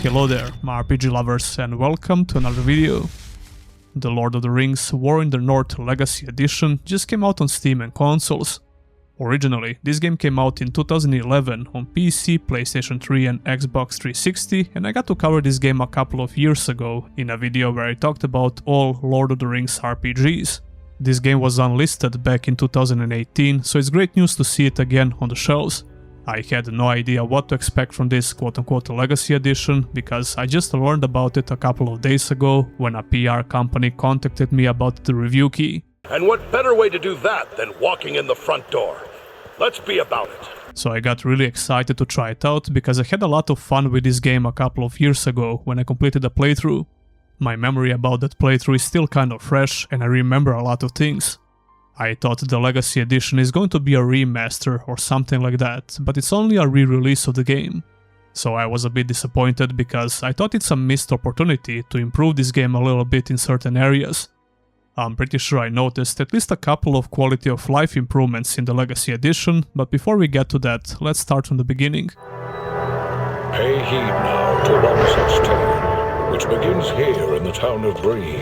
Hello there, my RPG lovers, and welcome to another video. The Lord of the Rings War in the North Legacy Edition just came out on Steam and consoles. Originally, this game came out in 2011 on PC, PlayStation 3 and Xbox 360, and I got to cover this game a couple of years ago in a video where I talked about all Lord of the Rings RPGs. This game was unlisted back in 2018, so it's great news to see it again on the shelves. I had no idea what to expect from this quote-unquote Legacy Edition, because I just learned about it a couple of days ago when a PR company contacted me about the review key. And what better way to do that than walking in the front door? Let's be about it. So I got really excited to try it out, because I had a lot of fun with this game a couple of years ago when I completed a playthrough. My memory about that playthrough is still kind of fresh, and I remember a lot of things. I thought the Legacy Edition is going to be a remaster or something like that, but it's only a re-release of the game. So I was a bit disappointed, because I thought it's a missed opportunity to improve this game a little bit in certain areas. I'm pretty sure I noticed at least a couple of quality of life improvements in the Legacy Edition, but before we get to that, let's start from the beginning. Pay heed now to one such tale, which begins here in the town of Bree,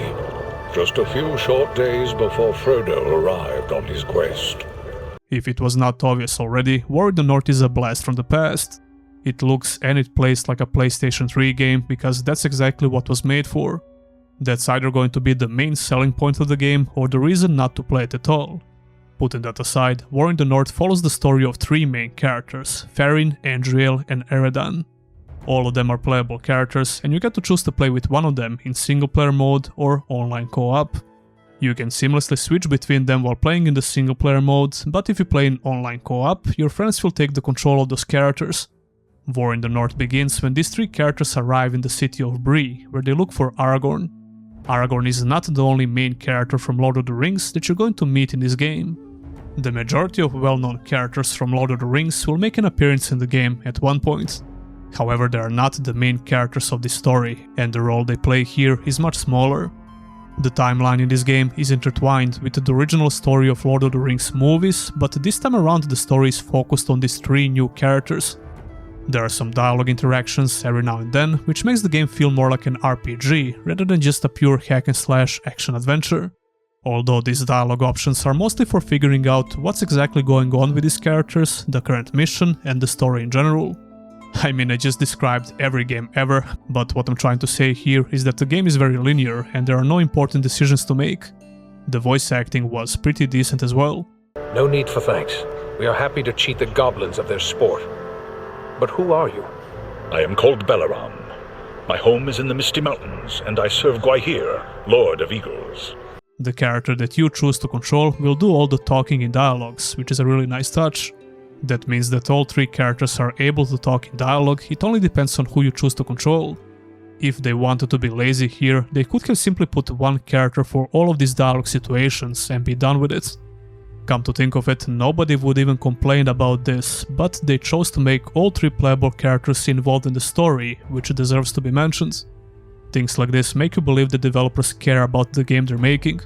just a few short days before Frodo arrived on his quest. If it was not obvious already, War in the North is a blast from the past. It looks and it plays like a PlayStation 3 game, because that's exactly what was made for. That's either going to be the main selling point of the game or the reason not to play it at all. Putting that aside, War in the North follows the story of three main characters, Farin, Andriel and Eredan. All of them are playable characters, and you get to choose to play with one of them in single player mode or online co-op. You can seamlessly switch between them while playing in the single player mode, but if you play in online co-op, your friends will take the control of those characters. War in the North begins when these three characters arrive in the city of Bree, where they look for Aragorn. Aragorn is not the only main character from Lord of the Rings that you're going to meet in this game. The majority of well-known characters from Lord of the Rings will make an appearance in the game at one point. However, they are not the main characters of this story, and the role they play here is much smaller. The timeline in this game is intertwined with the original story of Lord of the Rings movies, but this time around the story is focused on these three new characters. There are some dialogue interactions every now and then, which makes the game feel more like an RPG rather than just a pure hack-and-slash action-adventure. Although these dialogue options are mostly for figuring out what's exactly going on with these characters, the current mission, and the story in general. I mean, I just described every game ever, but what I'm trying to say here is that the game is very linear and there are no important decisions to make. The voice acting was pretty decent as well. No need for thanks. We are happy to cheat the goblins of their sport. But who are you? I am called Beleram. My home is in the Misty Mountains, and I serve Gwaihir, Lord of Eagles. The character that you choose to control will do all the talking in dialogues, which is a really nice touch. That means that all three characters are able to talk in dialogue, it only depends on who you choose to control. If they wanted to be lazy here, they could have simply put one character for all of these dialogue situations and be done with it. Come to think of it, nobody would even complain about this, but they chose to make all three playable characters involved in the story, which deserves to be mentioned. Things like this make you believe the developers care about the game they're making.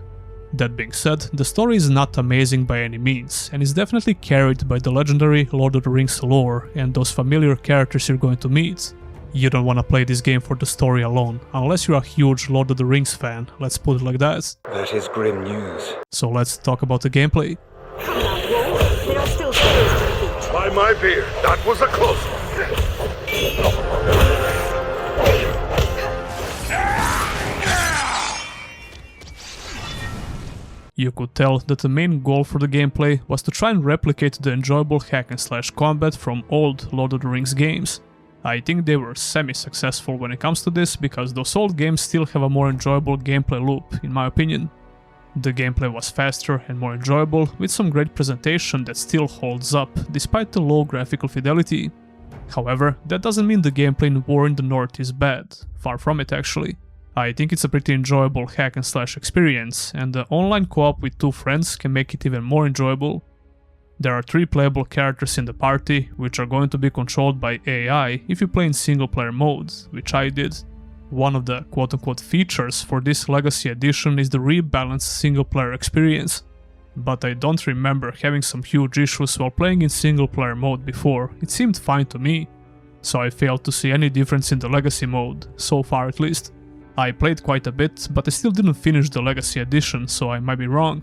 That being said, the story is not amazing by any means, and is definitely carried by the legendary Lord of the Rings lore and those familiar characters you're going to meet. You don't want to play this game for the story alone, unless you're a huge Lord of the Rings fan, let's put it like that. That is grim news. So let's talk about the gameplay. Come now, Wolf. There are still spirits to defeat. By my beard, that was a close one. You could tell that the main goal for the gameplay was to try and replicate the enjoyable hack-and-slash combat from old Lord of the Rings games. I think they were semi-successful when it comes to this, because those old games still have a more enjoyable gameplay loop, in my opinion. The gameplay was faster and more enjoyable, with some great presentation that still holds up, despite the low graphical fidelity. However, that doesn't mean the gameplay in War in the North is bad, far from it actually. I think it's a pretty enjoyable hack-and-slash experience, and the online co-op with two friends can make it even more enjoyable. There are three playable characters in the party, which are going to be controlled by AI if you play in single-player mode, which I did. One of the quote-unquote features for this Legacy Edition is the rebalanced single-player experience. But I don't remember having some huge issues while playing in single-player mode before, it seemed fine to me. so I failed to see any difference in the Legacy mode, so far at least. I played quite a bit, but I still didn't finish the Legacy edition, so I might be wrong.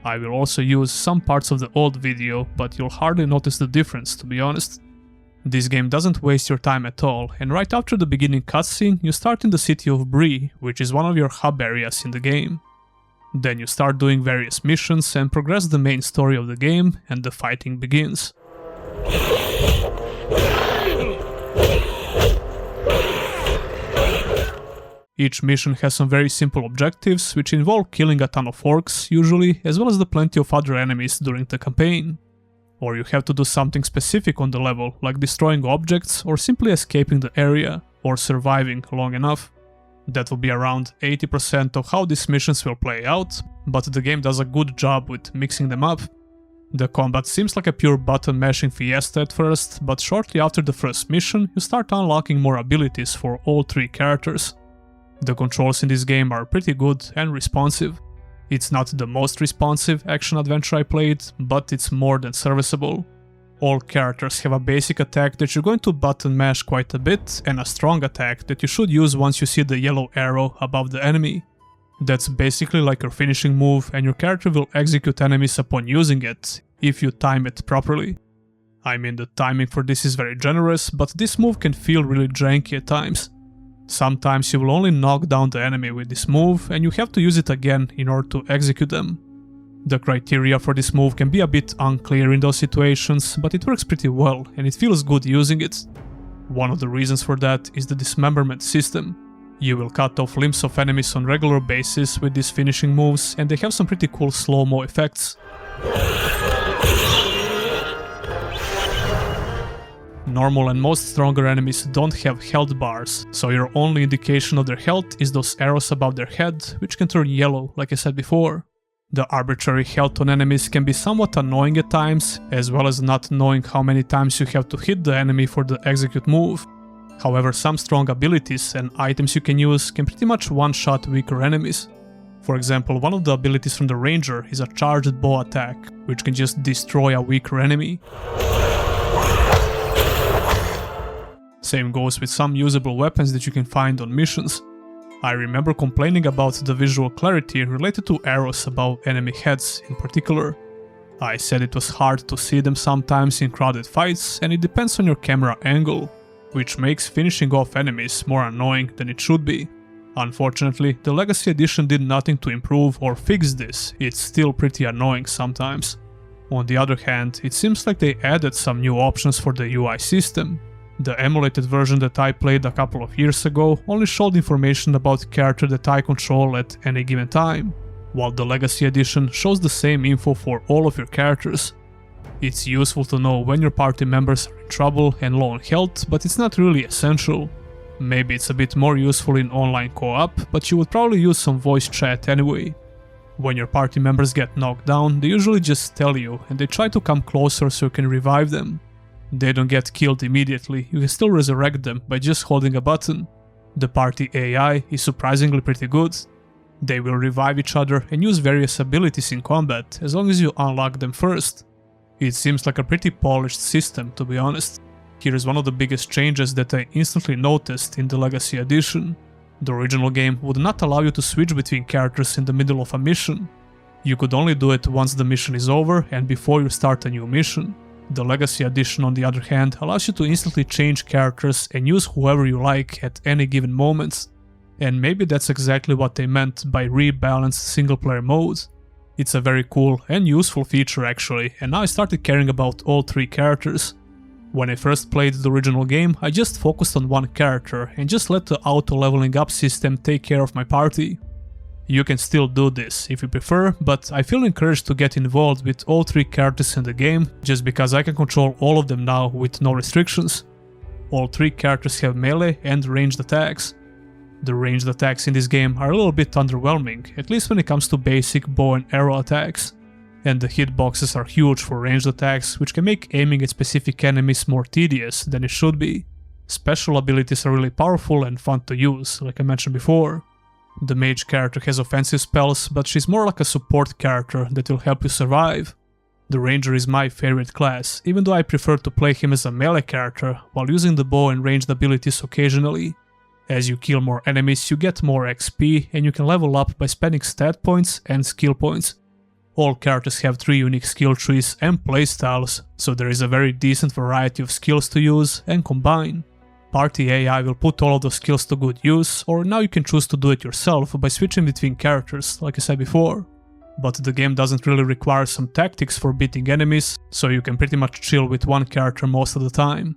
I will also use some parts of the old video, but you'll hardly notice the difference, to be honest. This game doesn't waste your time at all, and right after the beginning cutscene, you start in the city of Bree, which is one of your hub areas in the game. Then you start doing various missions and progress the main story of the game, and the fighting begins. Each mission has some very simple objectives, which involve killing a ton of orcs, usually, as well as the plenty of other enemies during the campaign. Or you have to do something specific on the level, like destroying objects, or simply escaping the area, or surviving long enough. That will be around 80% of how these missions will play out, but the game does a good job with mixing them up. The combat seems like a pure button mashing fiesta at first, but shortly after the first mission, you start unlocking more abilities for all 3 characters. The controls in this game are pretty good and responsive. It's not the most responsive action-adventure I played, but it's more than serviceable. All characters have a basic attack that you're going to button mash quite a bit, and a strong attack that you should use once you see the yellow arrow above the enemy. That's basically like your finishing move, and your character will execute enemies upon using it, if you time it properly. I mean, the timing for this is very generous, but this move can feel really janky at times. Sometimes you will only knock down the enemy with this move, and you have to use it again in order to execute them. The criteria for this move can be a bit unclear in those situations, but it works pretty well, and it feels good using it. One of the reasons for that is the dismemberment system. You will cut off limbs of enemies on regular basis with these finishing moves, and they have some pretty cool slow-mo effects. Normal and most stronger enemies don't have health bars, so your only indication of their health is those arrows above their head, which can turn yellow, like I said before. The arbitrary health on enemies can be somewhat annoying at times, as well as not knowing how many times you have to hit the enemy for the execute move. However, some strong abilities and items you can use can pretty much one-shot weaker enemies. For example, one of the abilities from the ranger is a charged bow attack, which can just destroy a weaker enemy. Same goes with some usable weapons that you can find on missions. I remember complaining about the visual clarity related to arrows above enemy heads in particular. I said it was hard to see them sometimes in crowded fights, and it depends on your camera angle, which makes finishing off enemies more annoying than it should be. Unfortunately, the Legacy Edition did nothing to improve or fix this, it's still pretty annoying sometimes. On the other hand, it seems like they added some new options for the UI system. The emulated version that I played a couple of years ago only showed information about the character that I control at any given time, while the Legacy Edition shows the same info for all of your characters. It's useful to know when your party members are in trouble and low on health, but it's not really essential. Maybe it's a bit more useful in online co-op, but you would probably use some voice chat anyway. When your party members get knocked down, they usually just tell you, and they try to come closer so you can revive them. They don't get killed immediately, you can still resurrect them by just holding a button. The party AI is surprisingly pretty good. They will revive each other and use various abilities in combat as long as you unlock them first. It seems like a pretty polished system, to be honest. Here is one of the biggest changes that I instantly noticed in the Legacy Edition. The original game would not allow you to switch between characters in the middle of a mission. You could only do it once the mission is over and before you start a new mission. The Legacy Edition, on the other hand, allows you to instantly change characters and use whoever you like at any given moment. And maybe that's exactly what they meant by rebalanced single-player mode. It's a very cool and useful feature actually, and now I started caring about all 3 characters. When I first played the original game, I just focused on one character and just let the auto-leveling up system take care of my party. You can still do this if you prefer, but I feel encouraged to get involved with all 3 characters in the game, just because I can control all of them now with no restrictions. All 3 characters have melee and ranged attacks. The ranged attacks in this game are a little bit underwhelming, at least when it comes to basic bow and arrow attacks. And the hitboxes are huge for ranged attacks, which can make aiming at specific enemies more tedious than it should be. Special abilities are really powerful and fun to use, like I mentioned before. The mage character has offensive spells, but she's more like a support character that will help you survive. The Ranger is my favorite class, even though I prefer to play him as a melee character while using the bow and ranged abilities occasionally. As you kill more enemies, you get more XP and you can level up by spending stat points and skill points. All characters have 3 unique skill trees and playstyles, so there is a very decent variety of skills to use and combine. Party AI will put all of those skills to good use, or now you can choose to do it yourself by switching between characters, like I said before. But the game doesn't really require some tactics for beating enemies, so you can pretty much chill with one character most of the time.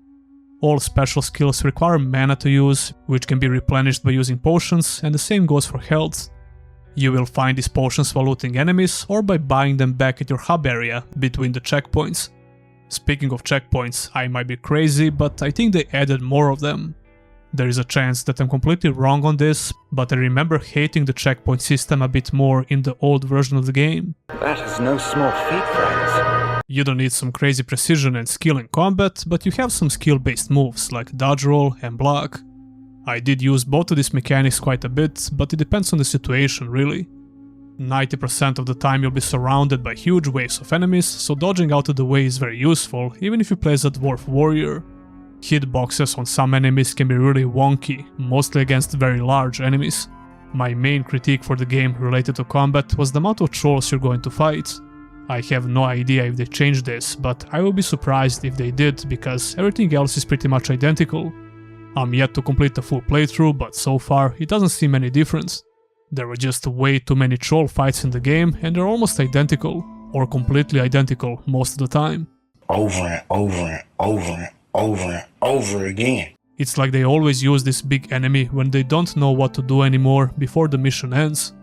All special skills require mana to use, which can be replenished by using potions, and the same goes for health. You will find these potions while looting enemies or by buying them back at your hub area between the checkpoints. Speaking of checkpoints, I might be crazy, but I think they added more of them. There is a chance that I'm completely wrong on this, but I remember hating the checkpoint system a bit more in the old version of the game. That is no small feat, friends. You don't need some crazy precision and skill in combat, but you have some skill-based moves like dodge roll and block. I did use both of these mechanics quite a bit, but it depends on the situation really. 90% of the time you'll be surrounded by huge waves of enemies, so dodging out of the way is very useful, even if you play as a dwarf warrior. Hitboxes on some enemies can be really wonky, mostly against very large enemies. My main critique for the game related to combat was the amount of trolls you're going to fight. I have no idea if they changed this, but I will be surprised if they did, because everything else is pretty much identical. I'm yet to complete a full playthrough, but so far it doesn't seem any difference. There were just way too many troll fights in the game, and they're almost identical, or completely identical most of the time. Over and over and over and over and over again. It's like they always use this big enemy when they don't know what to do anymore before the mission ends.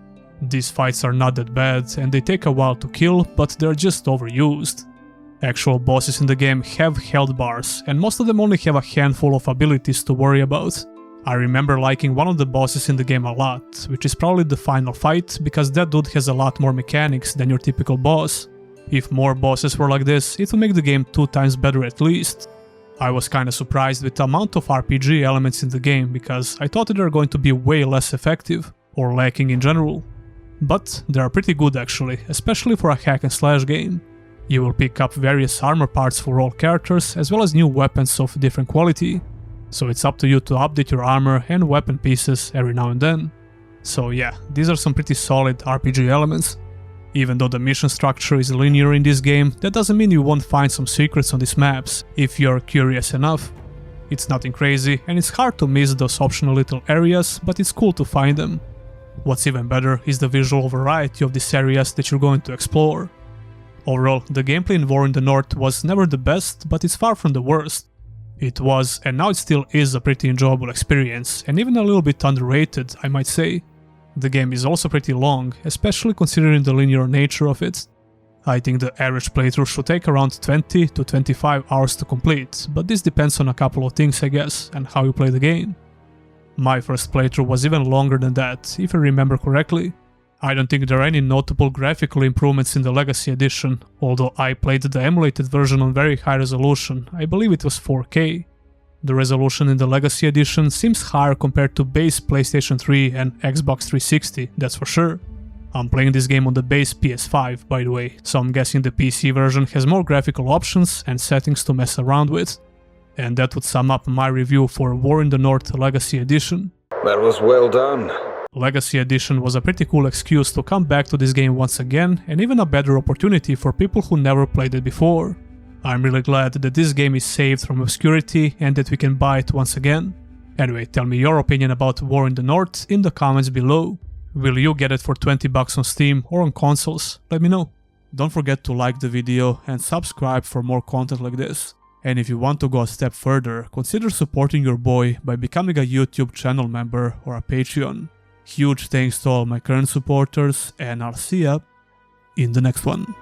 These fights are not that bad and they take a while to kill, but they're just overused. Actual bosses in the game have health bars, and most of them only have a handful of abilities to worry about. I remember liking one of the bosses in the game a lot, which is probably the final fight, because that dude has a lot more mechanics than your typical boss. If more bosses were like this, it would make the game 2 times better at least. I was kinda surprised with the amount of RPG elements in the game, because I thought they were going to be way less effective, or lacking in general. But they are pretty good actually, especially for a hack and slash game. You will pick up various armor parts for all characters, as well as new weapons of different quality. So it's up to you to update your armor and weapon pieces every now and then. So yeah, these are some pretty solid RPG elements. Even though the mission structure is linear in this game, that doesn't mean you won't find some secrets on these maps, if you're curious enough. It's nothing crazy, and it's hard to miss those optional little areas, but it's cool to find them. What's even better is the visual variety of these areas that you're going to explore. Overall, the gameplay in War in the North was never the best, but it's far from the worst. It was, and now it still is, a pretty enjoyable experience, and even a little bit underrated, I might say. The game is also pretty long, especially considering the linear nature of it. I think the average playthrough should take around 20 to 25 hours to complete, but this depends on a couple of things I guess, and how you play the game. My first playthrough was even longer than that, if I remember correctly. I don't think there are any notable graphical improvements in the Legacy Edition, although I played the emulated version on very high resolution, I believe it was 4K. The resolution in the Legacy Edition seems higher compared to base PlayStation 3 and Xbox 360, that's for sure. I'm playing this game on the base PS5, by the way, so I'm guessing the PC version has more graphical options and settings to mess around with. And that would sum up my review for War in the North Legacy Edition. That was well done. Legacy Edition was a pretty cool excuse to come back to this game once again, and even a better opportunity for people who never played it before. I'm really glad that this game is saved from obscurity and that we can buy it once again. Anyway, tell me your opinion about War in the North in the comments below. Will you get it for $20 on Steam or on consoles? Let me know. Don't forget to like the video and subscribe for more content like this. And if you want to go a step further, consider supporting your boy by becoming a YouTube channel member or a Patreon. Huge thanks to all my current supporters, and I'll see ya in the next one.